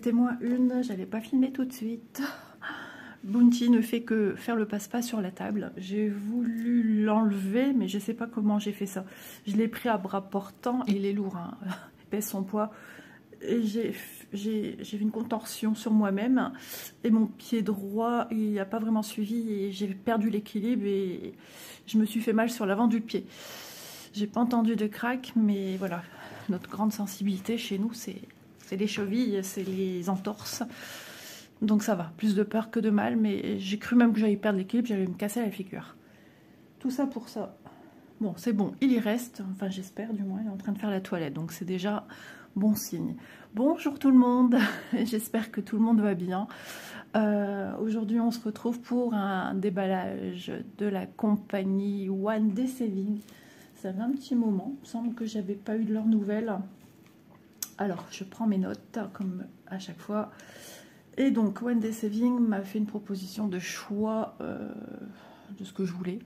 restez-moi une, j'allais pas filmer tout de suite. Bounty ne fait que faire le passe-passe sur la table. J'ai voulu l'enlever, mais je sais pas comment j'ai fait ça. Je l'ai pris à bras portant, et il est lourd, hein. Il pèse son poids. Et j'ai une contorsion sur moi-même, et mon pied droit, il n'a pas vraiment suivi, et j'ai perdu l'équilibre, et je me suis fait mal sur l'avant du pied. J'ai pas entendu de crack, mais voilà, notre grande sensibilité chez nous, c'est les chevilles, c'est les entorses. Donc ça va, plus de peur que de mal, mais j'ai cru même que j'allais perdre l'équilibre, j'allais me casser la figure. Tout ça pour ça. Bon, c'est bon, il y reste, enfin j'espère du moins, il est en train de faire la toilette, donc c'est déjà bon signe. Bonjour tout le monde, j'espère que tout le monde va bien. Aujourd'hui on se retrouve pour un déballage de la compagnie One Day Saving. Ça fait un petit moment, il me semble que j'avais pas eu de leurs nouvelles. Alors je prends mes notes comme à chaque fois. Et donc One Day Saving m'a fait une proposition de choix de ce que je voulais.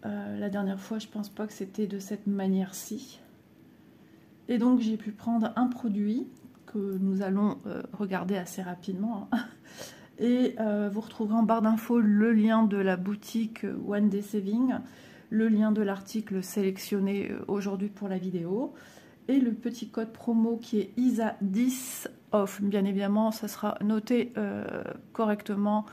La dernière fois je pense pas que c'était de cette manière-ci. Et donc j'ai pu prendre un produit que nous allons regarder assez rapidement. Et vous retrouverez en barre d'infos le lien de la boutique One Day Saving, le lien de l'article sélectionné aujourd'hui pour la vidéo, et le petit code promo qui est ISA10 off. Bien évidemment, ça sera noté correctement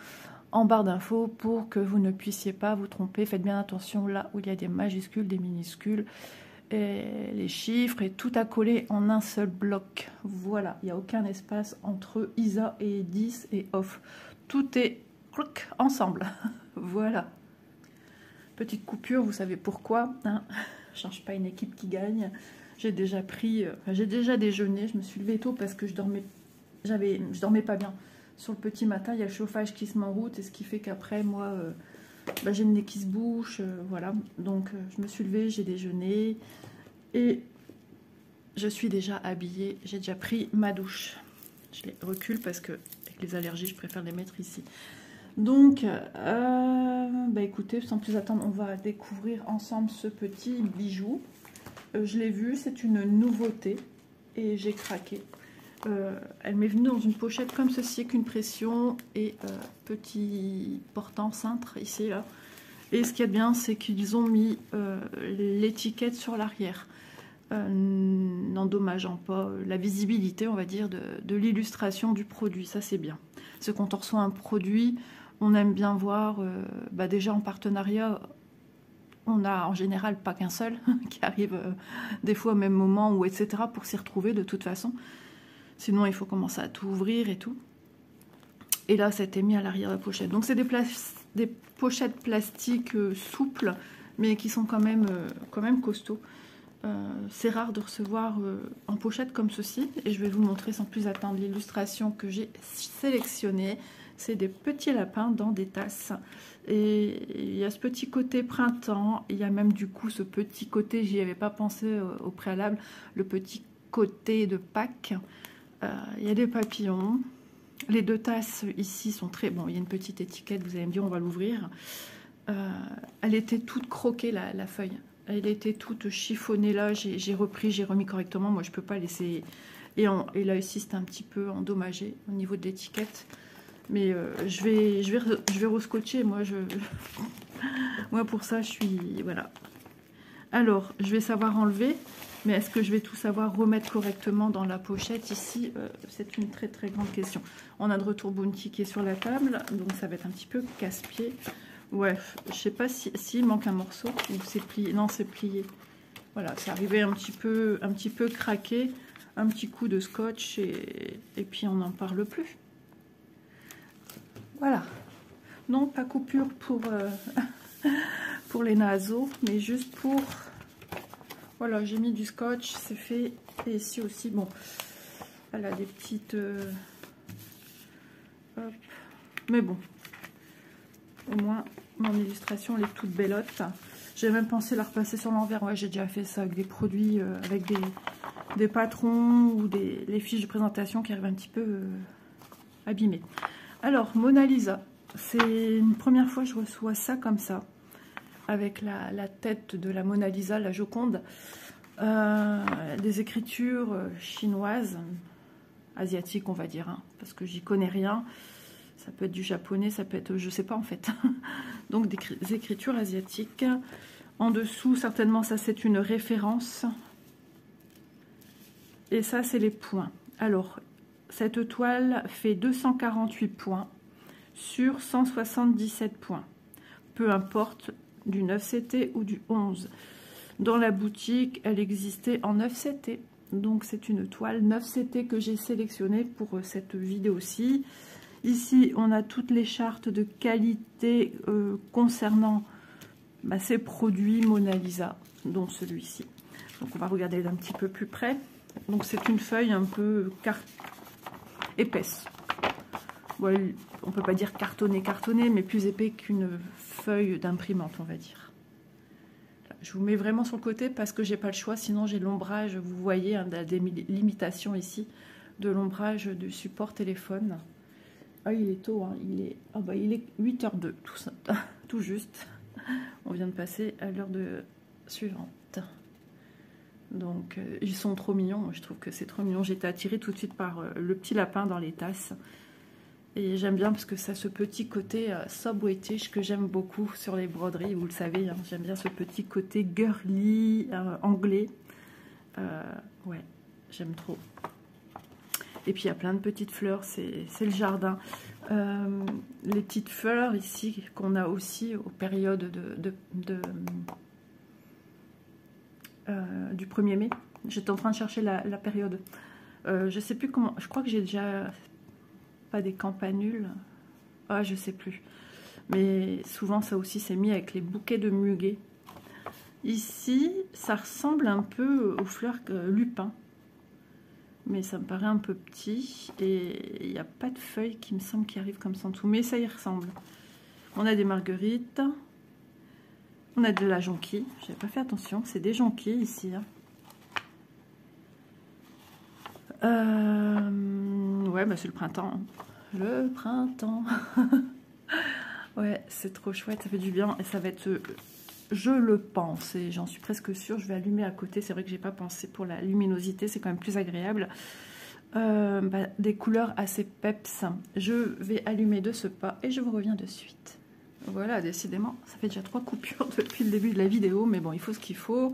en barre d'infos pour que vous ne puissiez pas vous tromper. Faites bien attention là où il y a des majuscules, des minuscules, et les chiffres, et tout à coller en un seul bloc. Voilà, il n'y a aucun espace entre ISA et 10 et off. Tout est ensemble. Voilà. Petite coupure, vous savez pourquoi, hein. Je ne cherche pas une équipe qui gagne. J'ai déjà pris, j'ai déjà déjeuné. Je me suis levée tôt parce que je dormais pas bien. Sur le petit matin, il y a le chauffage qui se met en route, et ce qui fait qu'après, moi, j'ai le nez qui se bouche, voilà. Donc, je me suis levée, j'ai déjeuné, et je suis déjà habillée. J'ai déjà pris ma douche. Je les recule parce que, avec les allergies, je préfère les mettre ici. Donc, écoutez, sans plus attendre, on va découvrir ensemble ce petit bijou. Je l'ai vu, c'est une nouveauté, et j'ai craqué. Elle m'est venue dans une pochette comme ceci, avec une pression et petit portant cintre ici là. Et ce qu'il y a de bien, c'est qu'ils ont mis l'étiquette sur l'arrière, n'endommageant pas la visibilité, on va dire, de l'illustration du produit. Ça c'est bien. Parce que quand on reçoit un produit, on aime bien voir, déjà en partenariat, on a en général pas qu'un seul qui arrive des fois au même moment, ou etc. pour s'y retrouver de toute façon. Sinon, il faut commencer à tout ouvrir et tout. Et là, ça a été mis à l'arrière de la pochette. Donc, c'est des pochettes plastiques souples, mais qui sont quand même costauds. C'est rare de recevoir en pochette comme ceci. Et je vais vous montrer sans plus attendre l'illustration que j'ai sélectionnée. C'est des petits lapins dans des tasses. Et il y a ce petit côté printemps. Il y a même du coup ce petit côté, j'y avais pas pensé au préalable, le petit côté de Pâques. Il y a des papillons. Les deux tasses ici sont très... Bon, il y a une petite étiquette, vous allez me dire, on va l'ouvrir. Elle était toute croquée, la feuille. Elle était toute chiffonnée là. J'ai repris, j'ai remis correctement. Moi, je peux pas laisser... Et là ici, c'est un petit peu endommagé au niveau de l'étiquette. Mais je vais rescotcher. Moi, moi, pour ça, je suis... Voilà. Alors, je vais savoir enlever. Mais est-ce que je vais tout savoir remettre correctement dans la pochette ici? C'est une très très grande question. On a de retour Bounty qui est sur la table, donc ça va être un petit peu casse-pied. Ouais, je sais pas s'il manque un morceau ou c'est plié. Non, c'est plié. Voilà, c'est arrivé un petit peu craqué. Un petit coup de scotch et puis on n'en parle plus. Voilà. Non, pas coupure pour, pour les naseaux, mais juste pour... Voilà, j'ai mis du scotch, c'est fait. Et ici aussi, bon, elle a des petites... hop. Mais bon, au moins, mon illustration, elle est toute bellotte. J'ai même pensé la repasser sur l'envers. Ouais, j'ai déjà fait ça avec des produits, avec des patrons ou les fiches de présentation qui arrivent un petit peu abîmées. Alors, Mona Lisa, c'est une première fois que je reçois ça comme ça. Avec la tête de la Mona Lisa, la Joconde, des écritures chinoises. asiatique, on va dire, hein, parce que j'y connais rien. Ça peut être du japonais, ça peut être, je sais pas en fait. Donc des écritures asiatiques. En dessous, certainement, ça c'est une référence. Et ça, c'est les points. Alors, cette toile fait 248 points sur 177 points. Peu importe du 9CT ou du 11. Dans la boutique, elle existait en 9CT. Donc, c'est une toile 9CT que j'ai sélectionnée pour cette vidéo-ci. Ici, on a toutes les chartes de qualité concernant ces produits Mona Lisa, dont celui-ci. Donc, on va regarder d'un petit peu plus près. Donc, c'est une feuille un peu épaisse. Ouais, on peut pas dire cartonné, mais plus épais qu'une feuille d'imprimante, on va dire. Je vous mets vraiment sur le côté parce que j'ai pas le choix, sinon j'ai l'ombrage. Vous voyez, hein, des limitations ici de l'ombrage du support téléphone. Ah, il est tôt, hein, il est 8h02, tout ça, tout juste. On vient de passer à l'heure suivante. Donc, ils sont trop mignons. Je trouve que c'est trop mignon. J'ai été attirée tout de suite par le petit lapin dans les tasses. Et j'aime bien parce que ça a ce petit côté sub-British que j'aime beaucoup sur les broderies. Vous le savez, hein, j'aime bien ce petit côté girly anglais. Ouais, j'aime trop. Et puis, il y a plein de petites fleurs. C'est le jardin. Les petites fleurs ici qu'on a aussi aux périodes du 1er mai. J'étais en train de chercher la période. Je sais plus comment. Je crois que j'ai déjà pas des campanules. Ah, je sais plus. Mais souvent ça aussi c'est mis avec les bouquets de muguet. Ici, ça ressemble un peu aux fleurs lupin. Mais ça me paraît un peu petit. Et il n'y a pas de feuilles qui me semble qui arrivent comme ça en dessous. Mais ça y ressemble. On a des marguerites. On a de la jonquille. J'avais pas fait attention. C'est des jonquilles ici. Ouais, bah c'est le printemps. Le printemps. Ouais, c'est trop chouette. Ça fait du bien. Et ça va être... Je le pense. Et j'en suis presque sûre. Je vais allumer à côté. C'est vrai que j'ai pas pensé pour la luminosité. C'est quand même plus agréable. Des couleurs assez peps. Je vais allumer de ce pas. Et je vous reviens de suite. Voilà, décidément, ça fait déjà 3 coupures depuis le début de la vidéo, mais bon, il faut ce qu'il faut.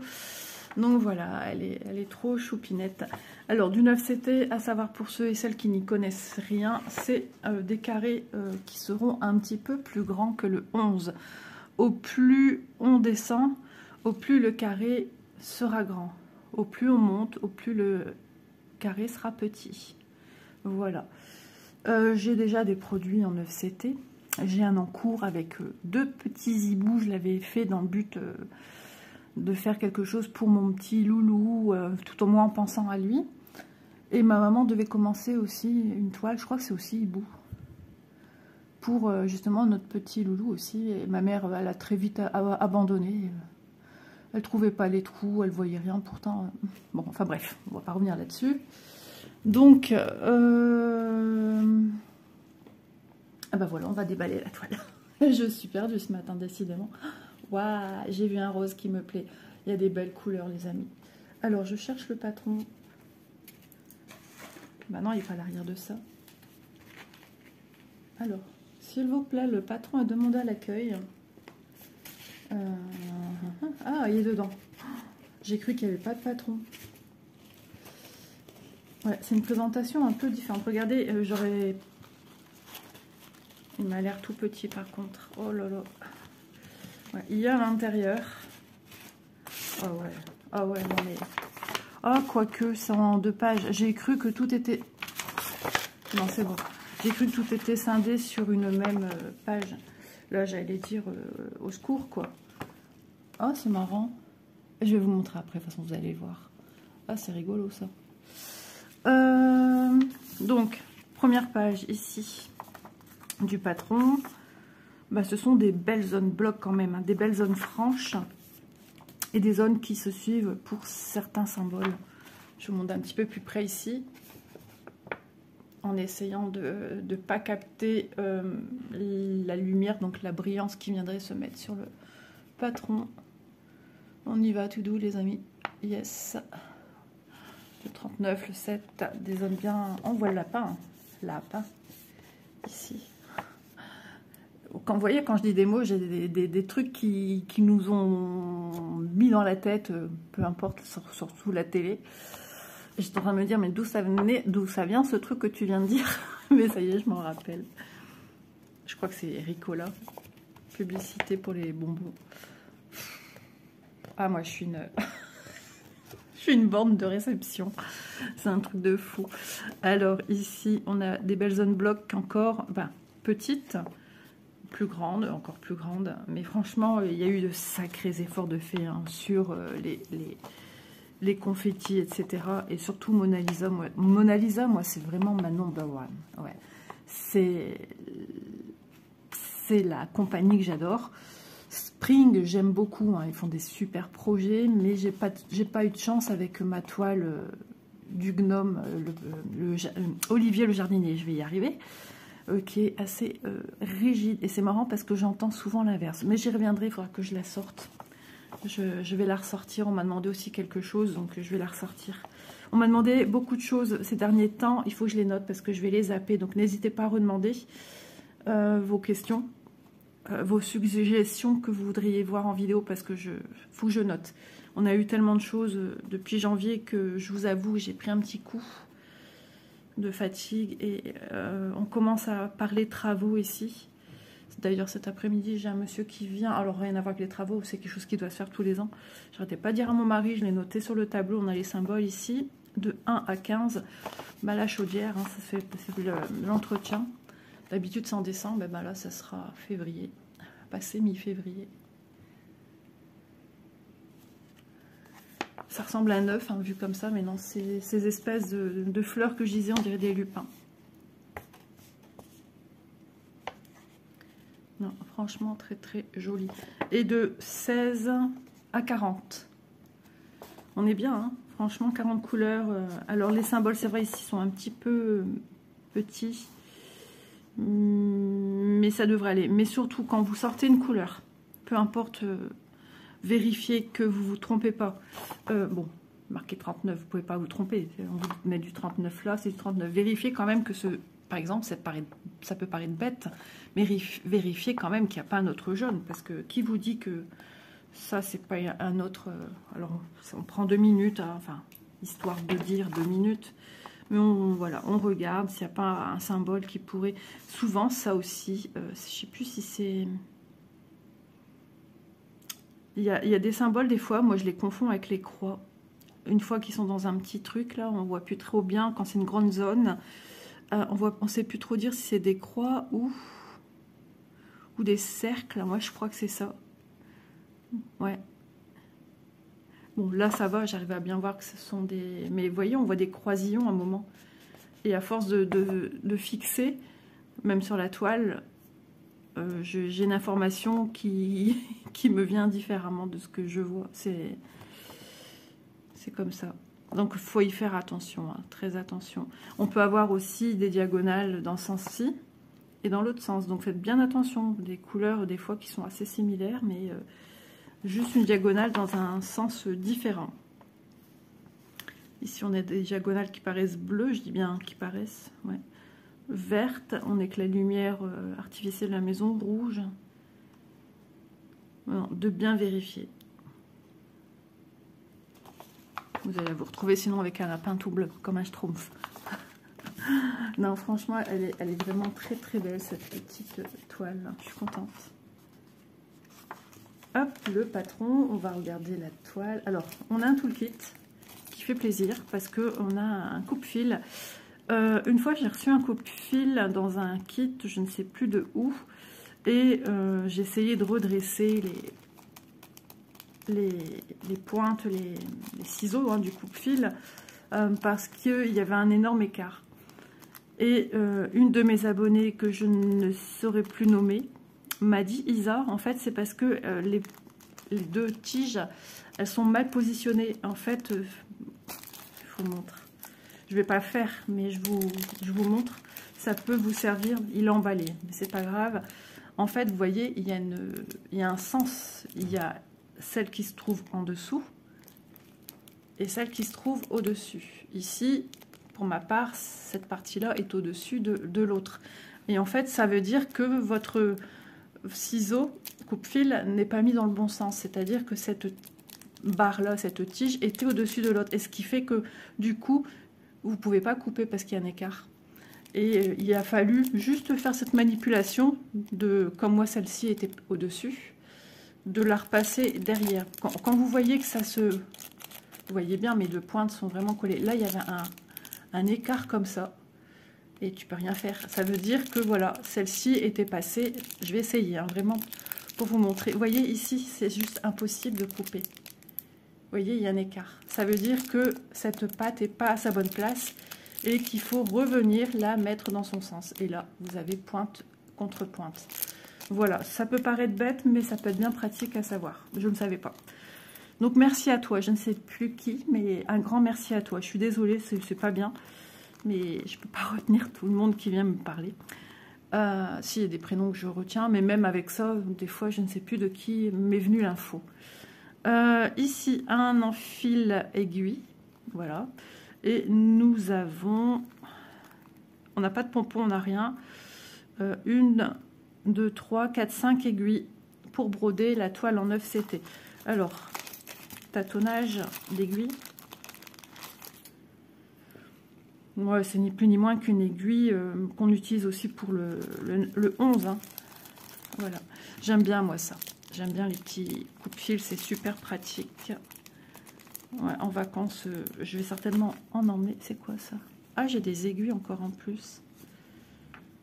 Donc voilà, elle est trop choupinette. Alors, du 9CT, à savoir pour ceux et celles qui n'y connaissent rien, c'est des carrés qui seront un petit peu plus grands que le 11. Au plus on descend, au plus le carré sera grand. Au plus on monte, au plus le carré sera petit. Voilà. J'ai déjà des produits en 9CT. J'ai un en cours avec 2 petits hiboux. Je l'avais fait dans le but de faire quelque chose pour mon petit loulou, tout au moins en pensant à lui. Et ma maman devait commencer aussi une toile, je crois que c'est aussi hibou, pour justement notre petit loulou aussi. Et ma mère, elle a très vite abandonné. Elle trouvait pas les trous, elle voyait rien pourtant. Bon, enfin bref, on va pas revenir là-dessus. Donc... ah bah voilà, on va déballer la toile. Je suis perdue ce matin, décidément. Waouh, j'ai vu un rose qui me plaît. Il y a des belles couleurs, les amis. Alors, je cherche le patron. Bah non, il n'est pas à l'arrière de ça. Alors, s'il vous plaît, le patron a demandé à l'accueil. Ah, il est dedans. J'ai cru qu'il n'y avait pas de patron. Ouais, c'est une présentation un peu différente. Regardez, j'aurais... Il m'a l'air tout petit par contre. Oh là là. Ouais, il y a à l'intérieur. Ah ouais. Ah ouais, non mais... Ah, quoique, c'est en 2 pages. J'ai cru que tout était... Non, c'est bon. J'ai cru que tout était scindé sur une même page. Là, j'allais dire au secours, quoi. Ah, c'est marrant. Je vais vous montrer après, de toute façon, vous allez voir. Ah, c'est rigolo, ça. Donc, première page, ici. Du patron, ce sont des belles zones blocs quand même, hein, des belles zones franches et des zones qui se suivent pour certains symboles. Je vous montre un petit peu plus près ici, en essayant de ne pas capter la lumière, donc la brillance qui viendrait se mettre sur le patron. On y va tout doux les amis, yes. Le 39, le 7, des zones bien... On voit le lapin. Lapin. Ici. Quand vous voyez, quand je dis des mots, j'ai des trucs qui nous ont mis dans la tête, peu importe, surtout la télé. J'étais en train de me dire, mais d'où ça vient ce truc que tu viens de dire? Mais ça y est, je m'en rappelle. Je crois que c'est Ricola. Publicité pour les bonbons. Ah, moi, je suis une... je suis une borne de réception. C'est un truc de fou. Alors, ici, on a des belles zones blocs encore, ben, petites, plus grandes, encore plus grandes. Mais franchement, il y a eu de sacrés efforts de fait hein, sur les confettis, etc. Et surtout Mona Lisa. Mona Lisa, moi, c'est vraiment ma number one. Ouais. C'est la compagnie que j'adore. Spring, j'aime beaucoup. Hein. Ils font des super projets, mais j'ai pas eu de chance avec ma toile du gnome, Olivier le jardinier. Je vais y arriver. Qui est assez rigide. Et c'est marrant parce que j'entends souvent l'inverse. Mais j'y reviendrai, il faudra que je la sorte. Je vais la ressortir. On m'a demandé aussi quelque chose, donc je vais la ressortir. On m'a demandé beaucoup de choses ces derniers temps. Il faut que je les note parce que je vais les zapper. Donc n'hésitez pas à redemander vos questions, vos suggestions que vous voudriez voir en vidéo parce que faut que je note. On a eu tellement de choses depuis janvier que je vous avoue, j'ai pris un petit coup de fatigue et on commence à parler travaux ici. D'ailleurs cet après-midi j'ai un monsieur qui vient, alors rien à voir avec les travaux, c'est quelque chose qui doit se faire tous les ans. J'arrêtais pas de dire à mon mari, je l'ai noté sur le tableau, on a les symboles ici, de 1 à 15, bah, la chaudière, hein, ça fait l'entretien. D'habitude c'est en décembre, ben là ça sera février, passé mi-février. Ça ressemble à un œuf, hein, vu comme ça, mais non, c'est ces espèces de fleurs que je disais, on dirait des lupins. Non, franchement, très très joli. Et de 16 à 40. On est bien, hein, franchement, 40 couleurs. Alors, les symboles, c'est vrai, ici, sont un petit peu petits. Mais ça devrait aller. Mais surtout, quand vous sortez une couleur, peu importe... vérifiez que vous ne vous trompez pas. Bon, marqué 39, vous ne pouvez pas vous tromper. On vous met du 39 là, c'est du 39. Vérifiez quand même que par exemple, ça peut paraître bête, mais vérifiez quand même qu'il n'y a pas un autre jaune. Parce que qui vous dit que ça, c'est pas un autre... alors, on prend 2 minutes, hein, enfin, histoire de dire 2 minutes. Mais voilà, on regarde s'il n'y a pas un symbole qui pourrait... Souvent, ça aussi, je ne sais plus si c'est... Il y a des symboles, des fois, moi je les confonds avec les croix. Une fois qu'ils sont dans un petit truc, là, on ne voit plus trop bien. Quand c'est une grande zone, on ne sait plus trop dire si c'est des croix ou des cercles. Moi, je crois que c'est ça. Ouais. Bon, là, ça va, j'arrive à bien voir que ce sont des... Mais vous voyez, on voit des croisillons à un moment. Et à force de fixer, même sur la toile... j'ai une information qui me vient différemment de ce que je vois. C'est comme ça. Donc, il faut y faire attention, hein, très attention. On peut avoir aussi des diagonales dans ce sens-ci et dans l'autre sens. Donc, faites bien attention. Des couleurs, des fois, qui sont assez similaires, mais juste une diagonale dans un sens différent. Ici, on a des diagonales qui paraissent bleues. Je dis bien qui paraissent, ouais. Verte, on est que la lumière artificielle de la maison, rouge. Non, de bien vérifier. Vous allez vous retrouver sinon avec un lapin tout bleu, comme un schtroumpf. Non, franchement, elle est vraiment très très belle cette petite toile. Je suis contente. Hop, le patron, on va regarder la toile. Alors, on a un toolkit qui fait plaisir parce qu'on a un coupe-fil. Une fois, j'ai reçu un coupe-fil dans un kit, je ne sais plus de où, et j'ai essayé de redresser les pointes, les ciseaux hein, du coupe-fil, parce qu'il y avait un énorme écart. Et une de mes abonnées, que je ne saurais plus nommer, m'a dit, Isa, en fait, c'est parce que les deux tiges, elles sont mal positionnées. En fait, je vous montre. Je ne vais pas faire, mais je vous montre. Ça peut vous servir. Il est emballé, mais c'est pas grave. En fait, vous voyez, il y a un sens. Il y a celle qui se trouve en dessous et celle qui se trouve au-dessus. Ici, pour ma part, cette partie-là est au-dessus de l'autre. Et en fait, ça veut dire que votre ciseau coupe-fil n'est pas mis dans le bon sens. C'est-à-dire que cette barre-là, cette tige, était au-dessus de l'autre. Et ce qui fait que, du coup, vous ne pouvez pas couper parce qu'il y a un écart. Et il a fallu juste faire cette manipulation, comme moi, celle-ci était au-dessus, de la repasser derrière. Quand vous voyez que ça se... Vous voyez bien, mes deux pointes sont vraiment collées. Là, il y avait un écart comme ça. Et tu peux rien faire. Ça veut dire que voilà, celle-ci était passée. Je vais essayer, hein, vraiment, pour vous montrer. Vous voyez, ici, c'est juste impossible de couper. Vous voyez, il y a un écart. Ça veut dire que cette patte n'est pas à sa bonne place et qu'il faut revenir la mettre dans son sens. Et là, vous avez pointe contre pointe. Voilà, ça peut paraître bête, mais ça peut être bien pratique à savoir. Je ne savais pas. Donc, merci à toi. Je ne sais plus qui, mais un grand merci à toi. Je suis désolée, c'est pas bien. Mais je ne peux pas retenir tout le monde qui vient me parler. Si, il y a des prénoms que je retiens, mais même avec ça, des fois, je ne sais plus de qui m'est venue l'info. Ici, un enfil aiguille, voilà. Et nous avons... On n'a pas de pompon, on n'a rien. 1, 2, 3, 4, 5 aiguilles pour broder la toile en 9 CT. Alors, tâtonnage d'aiguille. Ouais, c'est ni plus ni moins qu'une aiguille qu'on utilise aussi pour le 11. Hein. Voilà. J'aime bien, moi, ça. J'aime bien les petits coupe-fils, c'est super pratique. Ouais, en vacances, je vais certainement en emmener. C'est quoi, ça? Ah, j'ai des aiguilles encore en plus.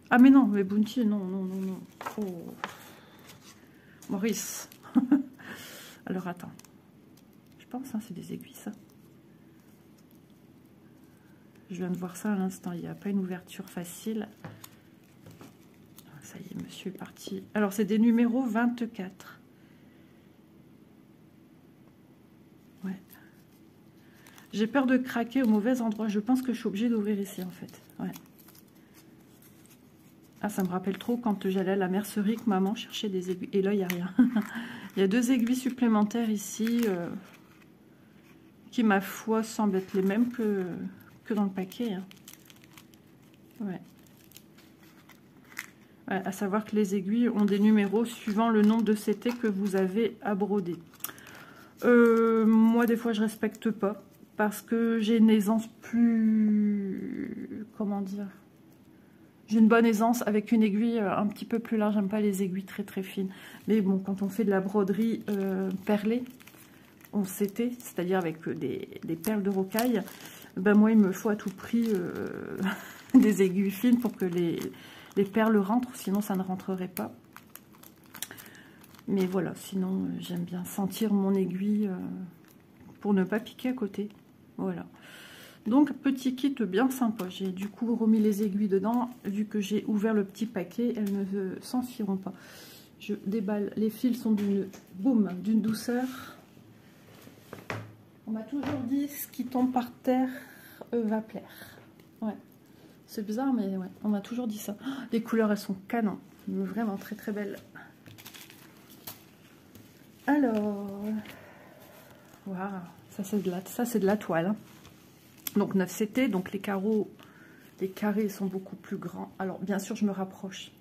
Ah, mais non, mais Bounty, non, non, non, non. Oh. Maurice. Alors, attends. Je pense, hein, c'est des aiguilles, ça. Je viens de voir ça à l'instant, il n'y a pas une ouverture facile. Ça y est, monsieur est parti. Alors, c'est des numéros 24. Ouais. J'ai peur de craquer au mauvais endroit. Je pense que je suis obligée d'ouvrir ici, en fait. Ouais. Ah, ça me rappelle trop quand j'allais à la mercerie que maman cherchait des aiguilles. Et là, il n'y a rien. Il y a 2 aiguilles supplémentaires ici qui, ma foi, semblent être les mêmes que dans le paquet. Hein. Ouais. Ouais, à savoir que les aiguilles ont des numéros suivant le nombre de CT que vous avez à broder. Moi, des fois, je respecte pas parce que j'ai une aisance plus... Comment dire? J'ai une bonne aisance avec une aiguille un petit peu plus large. J'aime pas les aiguilles très très fines. Mais bon, quand on fait de la broderie perlée, en CT, c'est-à-dire avec des perles de rocaille, ben moi, il me faut à tout prix des aiguilles fines pour que les perles rentrent, sinon ça ne rentrerait pas. Mais voilà, sinon j'aime bien sentir mon aiguille pour ne pas piquer à côté. Voilà. Donc petit kit bien sympa. J'ai du coup remis les aiguilles dedans. Vu que j'ai ouvert le petit paquet, elles ne s'enfuiront pas. Je déballe. Les fils sont d'une douceur. On m'a toujours dit ce qui tombe par terre va plaire. Ouais. C'est bizarre, mais ouais, on m'a toujours dit ça. Oh, les couleurs, elles sont canon. Vraiment très très belles. Alors, waouh, ça c'est de la toile. Hein. Donc 9 CT, donc les carreaux, les carrés sont beaucoup plus grands. Alors bien sûr, je me rapproche.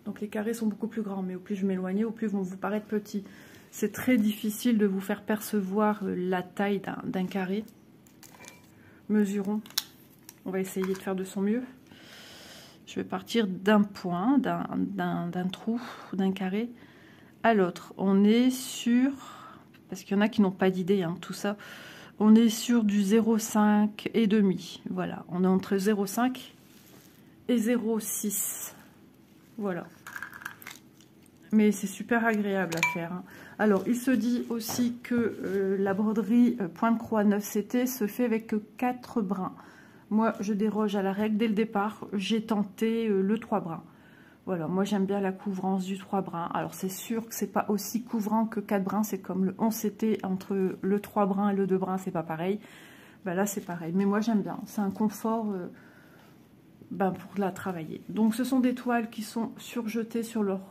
Donc les carrés sont beaucoup plus grands, mais au plus je m'éloigne, au plus ils vont vous paraître petits. C'est très difficile de vous faire percevoir la taille d'un carré. Mesurons. On va essayer de faire de son mieux. Je vais partir d'un point, d'un trou, d'un carré à l'autre. On est sur, parce qu'il y en a qui n'ont pas d'idée, hein, tout ça, on est sur du 0,5 et demi. Voilà, on est entre 0,5 et 0,6. Voilà. Mais c'est super agréable à faire. Hein. Alors, il se dit aussi que la broderie pointe-croix 9 CT se fait avec 4 brins. Moi, je déroge à la règle. Dès le départ, j'ai tenté le 3 brins. Voilà, moi j'aime bien la couvrance du 3 brins. Alors, c'est sûr que c'est pas aussi couvrant que 4 brins. C'est comme le 11 CT entre le 3 brins et le 2 brins, c'est pas pareil. Ben là, c'est pareil. Mais moi, j'aime bien. C'est un confort pour la travailler. Donc, ce sont des toiles qui sont surjetées sur leur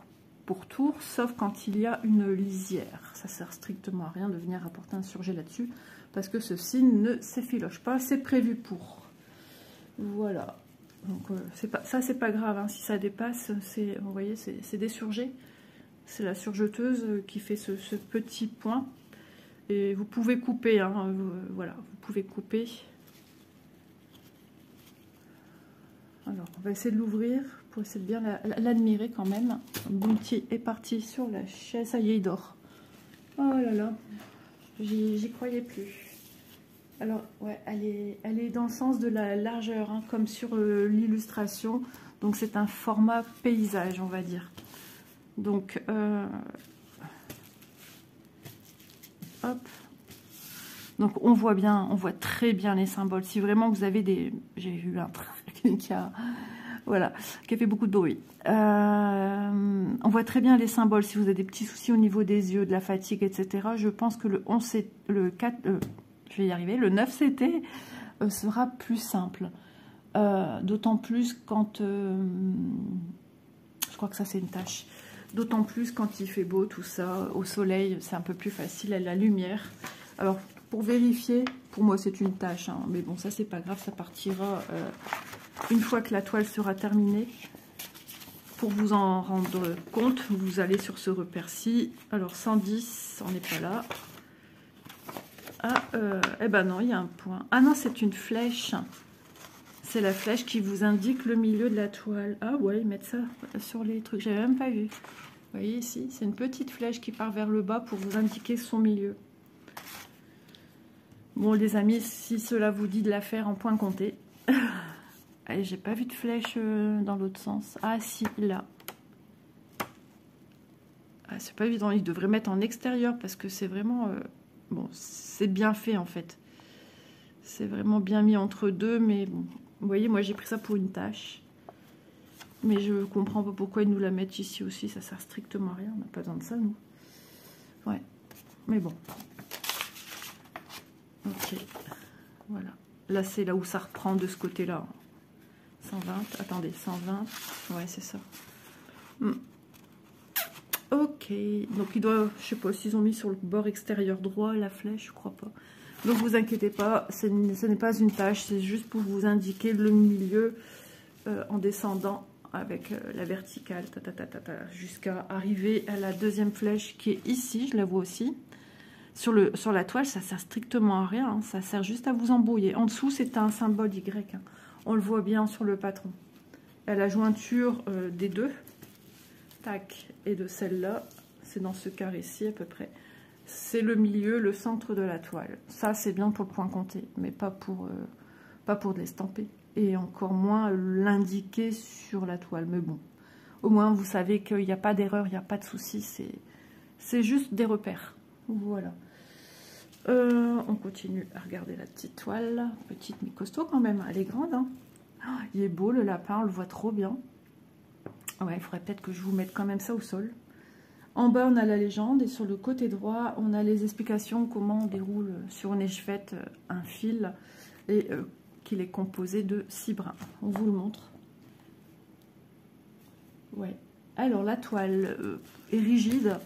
pour tour, sauf quand il y a une lisière. Ça sert strictement à rien de venir apporter un surjet là-dessus, parce que ceci ne s'effiloche pas, c'est prévu pour. Voilà. Donc ça c'est pas grave, hein. Si ça dépasse, vous voyez, c'est des surjets. C'est la surjeteuse qui fait ce petit point. Et vous pouvez couper, hein, voilà, vous pouvez couper. Alors, on va essayer de l'ouvrir pour essayer de bien l'admirer quand même. Bounty est parti sur la chaise, ça y est, il dort. Oh là là, j'y croyais plus. Alors, ouais, elle est dans le sens de la largeur, hein, comme sur l'illustration. Donc, c'est un format paysage, on va dire. Donc, hop. Donc, on voit bien, on voit très bien les symboles. Si vraiment vous avez des... J'ai eu un truc qui a... Voilà, qui a fait beaucoup de bruit. On voit très bien les symboles. Si vous avez des petits soucis au niveau des yeux, de la fatigue, etc., je pense que le 11, le 4... je vais y arriver. Le 9 CT sera plus simple. D'autant plus quand... je crois que ça, c'est une tâche. D'autant plus quand il fait beau, tout ça, au soleil, c'est un peu plus facile à la lumière. Alors, pour vérifier, pour moi, c'est une tâche, hein, mais bon, ça, c'est pas grave, ça partira une fois que la toile sera terminée. Pour vous en rendre compte, vous allez sur ce repère-ci. Alors, 110, on n'est pas là. Ah, eh ben non, il y a un point. Ah non, c'est une flèche. C'est la flèche qui vous indique le milieu de la toile. Ah ouais, ils mettent ça sur les trucs. J'avais même pas vu. Vous voyez ici, c'est une petite flèche qui part vers le bas pour vous indiquer son milieu. Bon les amis, si cela vous dit de la faire en point compté. Allez, j'ai pas vu de flèche dans l'autre sens. Ah si, là. Ah, c'est pas évident, il devrait mettre en extérieur parce que c'est vraiment... bon, c'est bien fait en fait. C'est vraiment bien mis entre deux, mais bon. Vous voyez, moi j'ai pris ça pour une tâche. Mais je comprends pas pourquoi ils nous la mettent ici aussi, ça sert strictement à rien, on n'a pas besoin de ça nous. Ouais, mais bon. Ok, voilà. Là c'est là où ça reprend de ce côté-là. 120, attendez, 120, ouais c'est ça. Ok, donc il doit, je sais pas s'ils ont mis sur le bord extérieur droit la flèche, je crois pas. Donc vous inquiétez pas, ce n'est pas une tâche, c'est juste pour vous indiquer le milieu en descendant avec la verticale, jusqu'à arriver à la deuxième flèche qui est ici, je la vois aussi. Sur la toile, ça sert strictement à rien, hein, ça sert juste à vous embrouiller. En dessous, c'est un symbole Y, hein. On le voit bien sur le patron. À la jointure des deux, tac, et de celle-là, c'est dans ce carré-ci à peu près. C'est le milieu, le centre de la toile. Ça, c'est bien pour le point compté, mais pas pour de l'estamper. Et encore moins l'indiquer sur la toile. Mais bon, au moins, vous savez qu'il n'y a pas d'erreur, il n'y a pas de souci. C'est juste des repères. Voilà. On continue à regarder la petite toile. Petite mais costaud quand même. Elle est grande, hein. Oh, il est beau, le lapin, on le voit trop bien. Ouais, il faudrait peut-être que je vous mette quand même ça au sol. En bas, on a la légende et sur le côté droit, on a les explications comment on déroule sur une échevette un fil et qu'il est composé de 6 brins. On vous le montre. Ouais. Alors, la toile est rigide,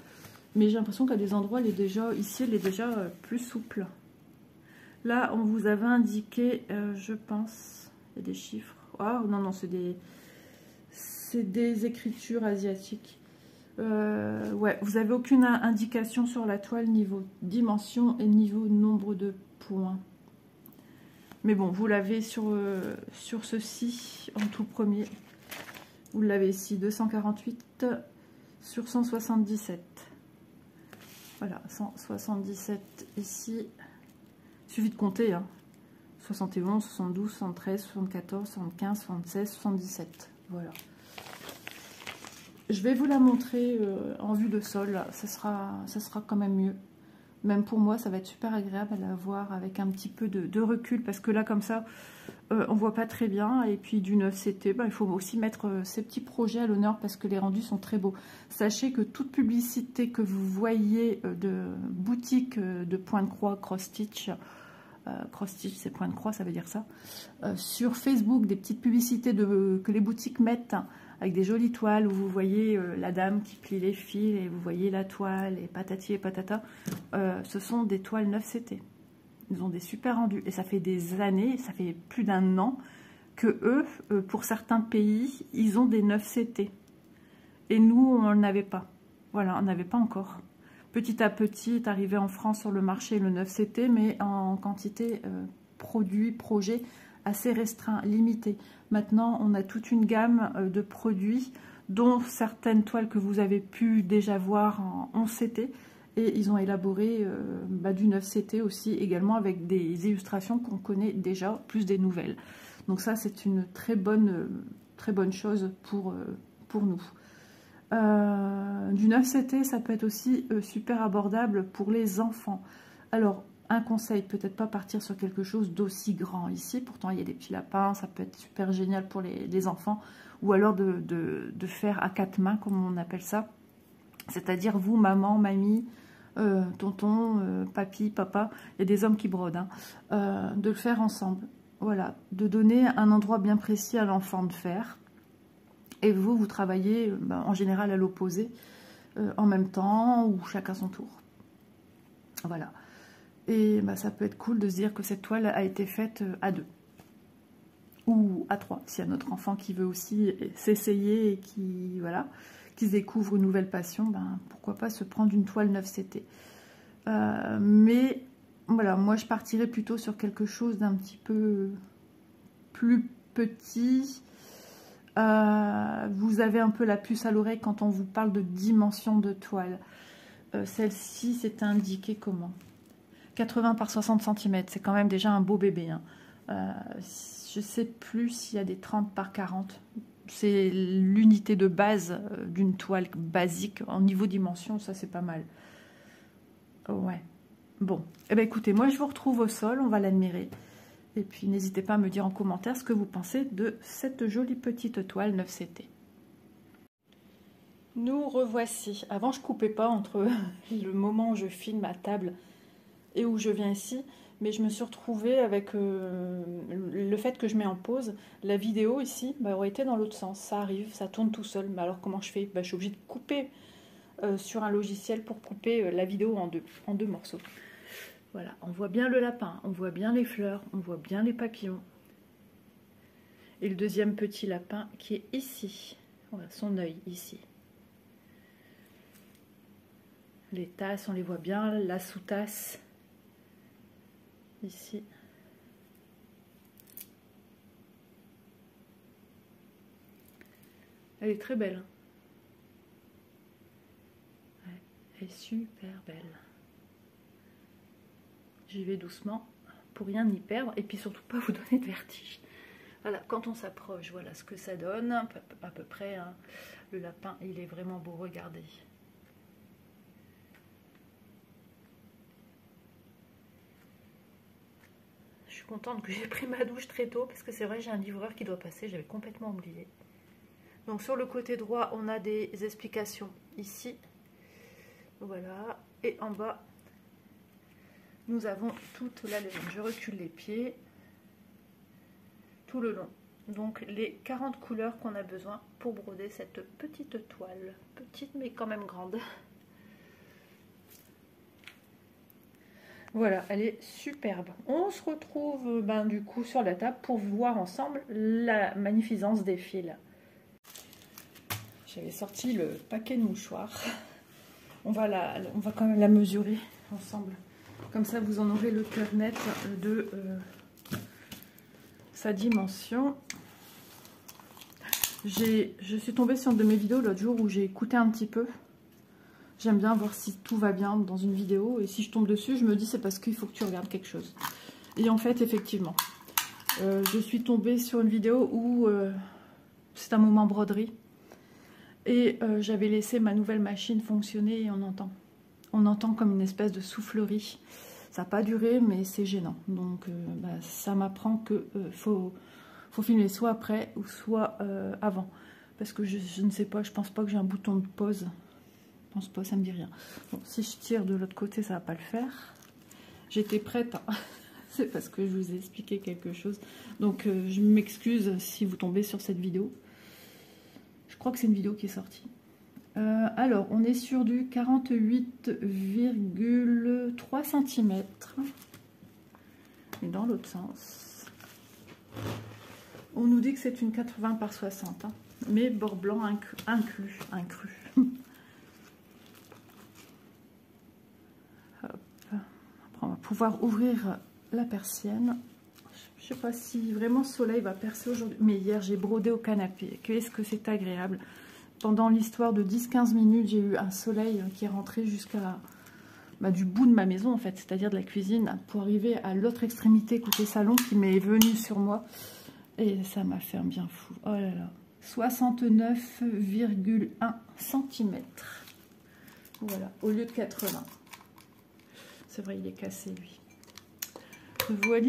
mais j'ai l'impression qu'à des endroits, elle est déjà, ici, elle est déjà plus souple. Là, on vous avait indiqué, je pense, il y a des chiffres. Ah, non, non, c'est des écritures asiatiques. Ouais, vous n'avez aucune indication sur la toile niveau dimension et niveau nombre de points. Mais bon, vous l'avez sur ceci en tout premier. Vous l'avez ici, 248 sur 177. Voilà, 177 ici. Il suffit de compter, hein. 71, 72, 73, 74, 75, 76, 77. Voilà. Je vais vous la montrer en vue de sol, là. Ça sera quand même mieux. Même pour moi, ça va être super agréable à la voir avec un petit peu de recul, parce que là, comme ça, on voit pas très bien. Et puis du 9CT, il faut aussi mettre ces petits projets à l'honneur, parce que les rendus sont très beaux. Sachez que toute publicité que vous voyez de boutique de point de croix, cross-stitch, cross-stitch, c'est point de croix, ça veut dire ça. Sur Facebook, des petites publicités que les boutiques mettent avec des jolies toiles où vous voyez la dame qui plie les fils et vous voyez la toile et patati et patata. Ce sont des toiles 9CT. Ils ont des super rendus et ça fait des années, ça fait plus d'1 an que eux, pour certains pays, ils ont des 9CT. Et nous, on n'en avait pas. Voilà, on n'avait pas encore. Petit à petit est arrivé en France sur le marché le 9CT, mais en quantité projet assez restreint, limité. Maintenant, on a toute une gamme de produits, dont certaines toiles que vous avez pu déjà voir en 11CT. Et ils ont élaboré du 9CT aussi, également avec des illustrations qu'on connaît déjà, plus des nouvelles. Donc ça, c'est une très bonne chose pour nous. Du 9CT, ça peut être aussi super abordable pour les enfants. Alors, un conseil, peut-être pas partir sur quelque chose d'aussi grand ici. Pourtant, il y a des petits lapins, ça peut être super génial pour les enfants. Ou alors de faire à 4 mains, comme on appelle ça. C'est-à-dire vous, maman, mamie, tonton, papy, papa. Il y a des hommes qui brodent. De le faire ensemble. Voilà, de donner un endroit bien précis à l'enfant de faire. Et vous travaillez en général à l'opposé, en même temps, ou chacun son tour. Voilà. Et ça peut être cool de se dire que cette toile a été faite à 2. Ou à 3, s'il y a notre enfant qui veut aussi s'essayer et qui découvre une nouvelle passion, pourquoi pas se prendre une toile 9CT. Mais voilà, moi je partirais plutôt sur quelque chose d'un petit peu plus petit. Vous avez un peu la puce à l'oreille quand on vous parle de dimension de toile. Celle-ci, c'est indiqué comment? 80 par 60 cm, c'est quand même déjà un beau bébé. Hein. Je ne sais plus s'il y a des 30 par 40. C'est l'unité de base d'une toile basique. En niveau dimension, ça c'est pas mal. Ouais. Bon, eh bien, écoutez, moi je vous retrouve au sol, on va l'admirer. Et puis n'hésitez pas à me dire en commentaire ce que vous pensez de cette jolie petite toile 9CT. Nous revoici. Avant, je ne coupais pas entre le moment où je filme à table et où je viens ici, mais je me suis retrouvée avec le fait que je mets en pause. La vidéo ici aurait été dans l'autre sens. Ça arrive, ça tourne tout seul. Mais alors comment je fais? Je suis obligée de couper sur un logiciel pour couper la vidéo en deux morceaux. Voilà, on voit bien le lapin, on voit bien les fleurs, on voit bien les papillons. Et le deuxième petit lapin qui est ici. Voilà, son œil ici. Les tasses, on les voit bien, la sous-tasse. Ici. Elle est très belle. Ouais, elle est super belle. J'y vais doucement pour rien y perdre et puis surtout pas vous donner de vertige. Voilà, quand on s'approche, voilà ce que ça donne à peu près. Hein. Le lapin, il est vraiment beau, regardez. Je suis contente que j'ai pris ma douche très tôt parce que c'est vrai, j'ai un livreur qui doit passer, j'avais complètement oublié. Donc sur le côté droit, on a des explications ici. Voilà, et en bas, nous avons toute la légende. Je recule les pieds tout le long. Donc les 40 couleurs qu'on a besoin pour broder cette petite toile. Petite mais quand même grande. Voilà, elle est superbe. On se retrouve du coup sur la table pour voir ensemble la magnificence des fils. J'avais sorti le paquet de mouchoirs. On va quand même la mesurer ensemble. Comme ça, vous en aurez le cœur net de sa dimension. Je suis tombée sur une de mes vidéos l'autre jour où j'ai écouté un petit peu. J'aime bien voir si tout va bien dans une vidéo. Et si je tombe dessus, je me dis c'est parce qu'il faut que tu regardes quelque chose. Et en fait, effectivement, je suis tombée sur une vidéo où c'est un moment broderie. Et j'avais laissé ma nouvelle machine fonctionner et on entend. On entend comme une espèce de soufflerie. Ça n'a pas duré, mais c'est gênant. Donc ça m'apprend que faut filmer soit après ou soit avant. Parce que je ne sais pas, je pense pas que j'ai un bouton de pause. Je pense pas, ça me dit rien. Bon, si je tire de l'autre côté, ça va pas le faire. J'étais prête. Hein. C'est parce que je vous ai expliqué quelque chose. Donc je m'excuse si vous tombez sur cette vidéo. Je crois que c'est une vidéo qui est sortie. Alors, on est sur du 48,3 cm. Et dans l'autre sens, on nous dit que c'est une 80 par 60, hein, mais bord blanc inclus. Hop. Après, on va pouvoir ouvrir la persienne. Je ne sais pas si vraiment le soleil va percer aujourd'hui, mais hier j'ai brodé au canapé. Qu'est-ce que c'est agréable. Pendant l'histoire de 10-15 minutes, j'ai eu un soleil qui est rentré jusqu'à du bout de ma maison, en fait, c'est-à-dire de la cuisine, pour arriver à l'autre extrémité côté salon qui m'est venu sur moi. Et ça m'a fait un bien fou. Oh là là. 69,1 cm. Voilà, au lieu de 80. C'est vrai, il est cassé, lui.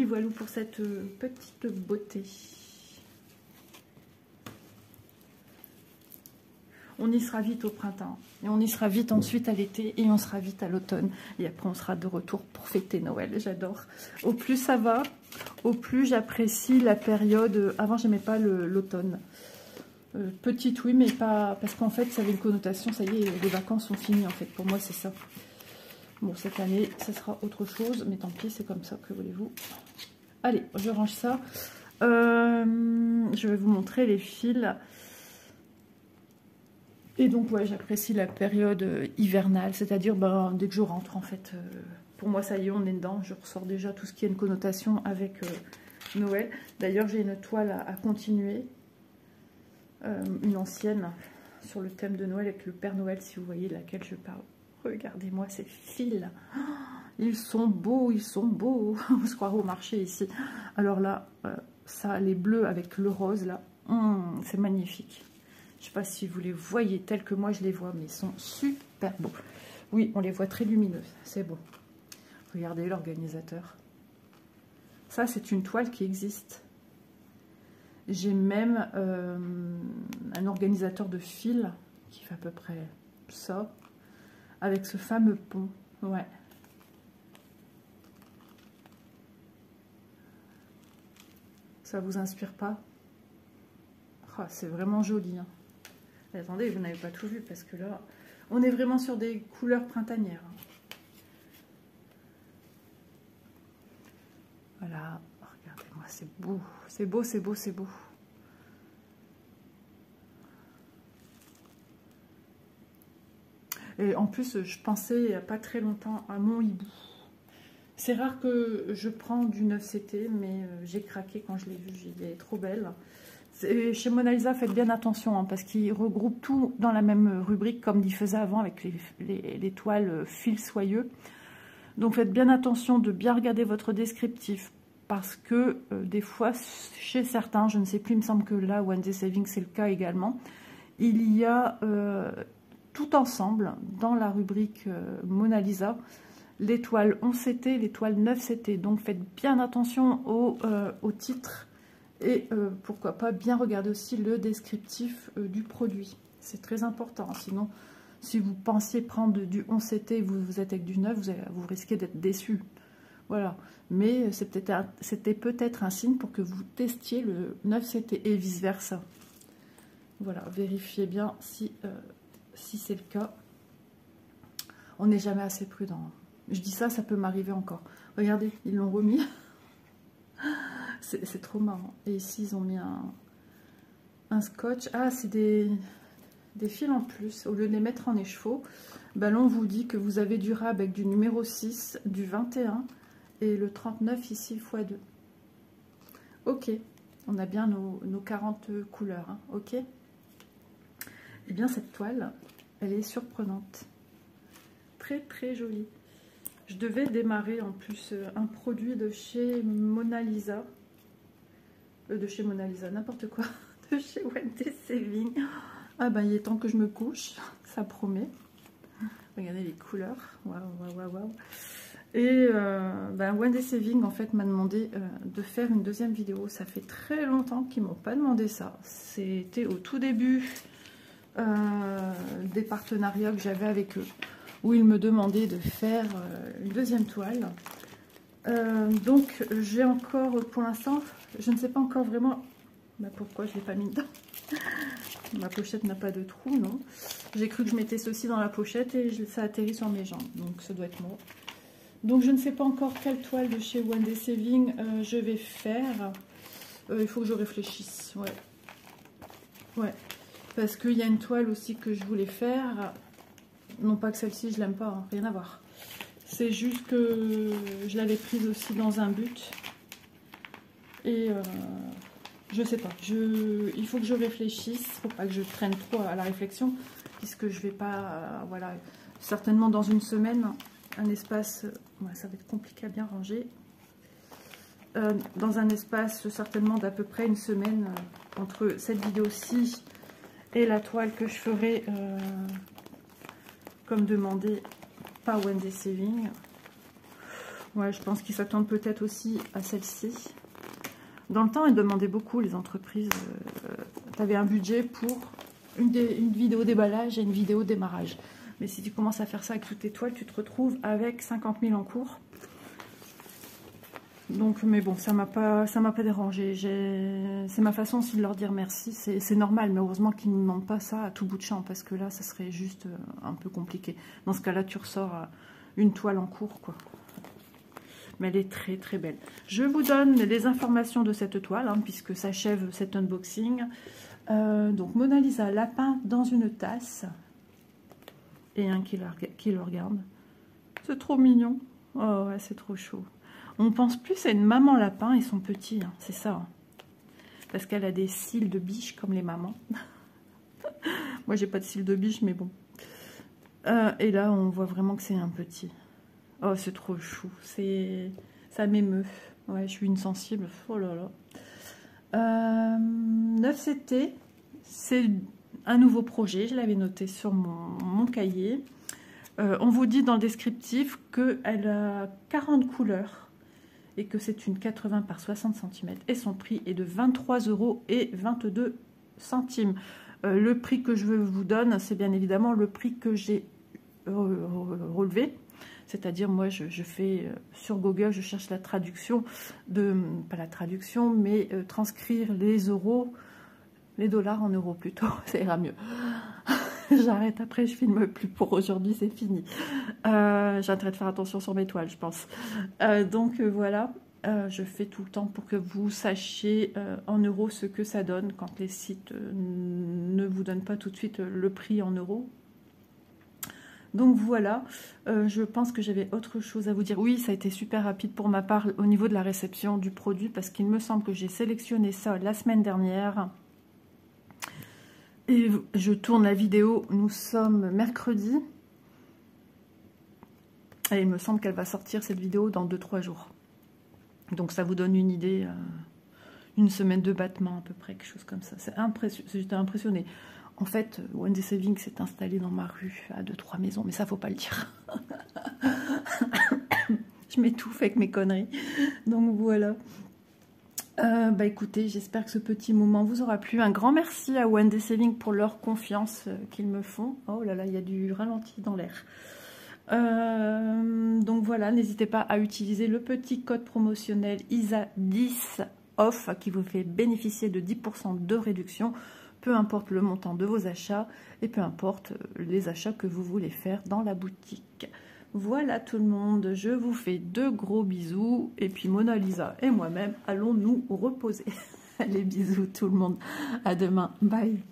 Voilà pour cette petite beauté. On y sera vite au printemps, et on y sera vite ensuite à l'été, et on sera vite à l'automne. Et après, on sera de retour pour fêter Noël. J'adore. Au plus ça va, au plus j'apprécie la période. Avant, j'aimais pas l'automne. Petite, oui, mais pas... Parce qu'en fait, ça avait une connotation. Ça y est, les vacances sont finies, en fait. Pour moi, c'est ça. Bon, cette année, ça sera autre chose. Mais tant pis, c'est comme ça, que voulez-vous. Allez, je range ça. Je vais vous montrer les fils. Et donc, ouais, j'apprécie la période hivernale, c'est-à-dire dès que je rentre, en fait. Pour moi, ça y est, on est dedans. Je ressors déjà tout ce qui a une connotation avec Noël. D'ailleurs, j'ai une toile à continuer, une ancienne, sur le thème de Noël, avec le Père Noël, si vous voyez laquelle je parle. Regardez-moi ces fils. Oh, ils sont beaux, ils sont beaux. On se croirait au marché ici. Alors là, ça, les bleus avec le rose, là, c'est magnifique. Je ne sais pas si vous les voyez tels que moi je les vois, mais ils sont super beaux. Oui, on les voit très lumineux, c'est beau. Regardez l'organisateur. Ça, c'est une toile qui existe. J'ai même un organisateur de fils qui fait à peu près ça, avec ce fameux pont. Ouais. Ça vous inspire pas? Oh, c'est vraiment joli, hein. Attendez, vous n'avez pas tout vu parce que là, on est vraiment sur des couleurs printanières. Voilà, regardez-moi, c'est beau, c'est beau, c'est beau, c'est beau. Et en plus, je pensais il n'y a pas très longtemps à mon hibou. C'est rare que je prends du 9CT, mais j'ai craqué quand je l'ai vu, j'ai dit, elle est trop belle. Chez Mona Lisa, faites bien attention, hein, parce qu'ils regroupent tout dans la même rubrique, comme ils faisaient avant avec les toiles fils soyeux. Donc faites bien attention de bien regarder votre descriptif, parce que des fois, chez certains, je ne sais plus, il me semble que là, One Day Saving, c'est le cas également, il y a tout ensemble, dans la rubrique Mona Lisa, les toiles 11CT, les toiles 9CT. Donc faites bien attention au titre. Et pourquoi pas bien regarder aussi le descriptif du produit. C'est très important. Sinon, si vous pensiez prendre du 11CT et vous êtes avec du 9, vous risquez d'être déçu. Voilà. Mais c'était peut-être un signe pour que vous testiez le 9CT et vice-versa. Voilà. Vérifiez bien si c'est le cas. On n'est jamais assez prudent. Je dis ça, ça peut m'arriver encore. Regardez, ils l'ont remis. C'est trop marrant. Et ici, ils ont mis un scotch. Ah, c'est des fils en plus. Au lieu de les mettre en écheveau, là, on vous dit que vous avez du rab avec du numéro 6, du 21 et le 39 ici x2. Ok. On a bien nos 40 couleurs. Hein. Ok. Eh bien, cette toile, elle est surprenante. Très, très jolie. Je devais démarrer en plus un produit de chez Mona Lisa. De chez Mona Lisa, n'importe quoi. De chez One Day Saving. Ah ben, il est temps que je me couche. Ça promet. Regardez les couleurs. Waouh, waouh, waouh, waouh. Et One Day Saving, en fait, m'a demandé de faire une deuxième vidéo. Ça fait très longtemps qu'ils m'ont pas demandé ça. C'était au tout début des partenariats que j'avais avec eux, où ils me demandaient de faire une deuxième toile. Donc j'ai encore, pour l'instant, je ne sais pas encore vraiment pourquoi je ne l'ai pas mis dedans. Ma pochette n'a pas de trou, non. J'ai cru que je mettais ceci dans la pochette et ça atterrit sur mes jambes. Donc ça doit être moi. Donc je ne sais pas encore quelle toile de chez One Day Saving je vais faire. Il faut que je réfléchisse. Ouais. Ouais. Parce qu'il y a une toile aussi que je voulais faire. Non pas que celle-ci je l'aime pas, hein, rien à voir. C'est juste que je l'avais prise aussi dans un but. Et je sais pas. Il faut que je réfléchisse. Faut pas que je traîne trop à la réflexion. Puisque je vais pas... voilà. Certainement dans une semaine, un espace... ouais, ça va être compliqué à bien ranger. Dans un espace certainement d'à peu près une semaine entre cette vidéo-ci et la toile que je ferai comme demandé par One Day Saving. Ouais, je pense qu'ils s'attendent peut-être aussi à celle-ci. Dans le temps, ils demandaient beaucoup, les entreprises. Tu avais un budget pour une vidéo déballage et une vidéo démarrage. Mais si tu commences à faire ça avec toutes tes toiles, tu te retrouves avec 50 000 en cours. Donc, mais bon, ça m'a pas dérangé. C'est ma façon aussi de leur dire merci. C'est normal, mais heureusement qu'ils ne demandent pas ça à tout bout de champ, parce que là, ça serait juste un peu compliqué. Dans ce cas-là, tu ressors une toile en cours, quoi. Mais elle est très très belle. Je vous donne les informations de cette toile, hein, puisque s'achève cet unboxing. Donc, Mona Lisa, lapin dans une tasse. Et un qui le regarde. C'est trop mignon. Oh ouais, c'est trop chaud. On pense plus à une maman lapin et son petit, hein, c'est ça. Hein. Parce qu'elle a des cils de biche comme les mamans. Moi, j'ai pas de cils de biche, mais bon. Et là, on voit vraiment que c'est un petit. Oh, c'est trop chou. Ça m'émeut. Ouais, je suis une sensible. Oh là là. 9CT, c'est un nouveau projet. Je l'avais noté sur mon cahier. On vous dit dans le descriptif qu'elle a 40 couleurs. Et que c'est une 80 par 60 cm. Et son prix est de 23,22 €. Le prix que je vous donne, c'est bien évidemment le prix que j'ai relevé. C'est-à-dire, moi, je fais sur Google, je cherche la traduction pas la traduction, mais transcrire les euros, les dollars en euros plutôt, ça ira mieux. J'arrête après, je filme plus pour aujourd'hui, c'est fini. J'arrêterai de faire attention sur mes toiles, je pense. Donc voilà, je fais tout le temps pour que vous sachiez en euros ce que ça donne quand les sites ne vous donnent pas tout de suite le prix en euros. Donc voilà, je pense que j'avais autre chose à vous dire. Oui, ça a été super rapide pour ma part au niveau de la réception du produit, parce qu'il me semble que j'ai sélectionné ça la semaine dernière. Et je tourne la vidéo, nous sommes mercredi. Et il me semble qu'elle va sortir cette vidéo dans 2-3 jours. Donc ça vous donne une idée, une semaine de battement à peu près, quelque chose comme ça. J'étais impressionnée. En fait, One Day Saving s'est installé dans ma rue à 2-3 maisons, mais ça faut pas le dire. Je m'étouffe avec mes conneries. Donc voilà. Bah écoutez, j'espère que ce petit moment vous aura plu. Un grand merci à One Day Saving pour leur confiance qu'ils me font. Oh là là, il y a du ralenti dans l'air. Donc voilà, n'hésitez pas à utiliser le petit code promotionnel ISA10 OFF qui vous fait bénéficier de 10% de réduction, peu importe le montant de vos achats et peu importe les achats que vous voulez faire dans la boutique. Voilà tout le monde, je vous fais de gros bisous. Et puis Mona Lisa et moi-même allons nous reposer. Allez, bisous tout le monde. À demain. Bye.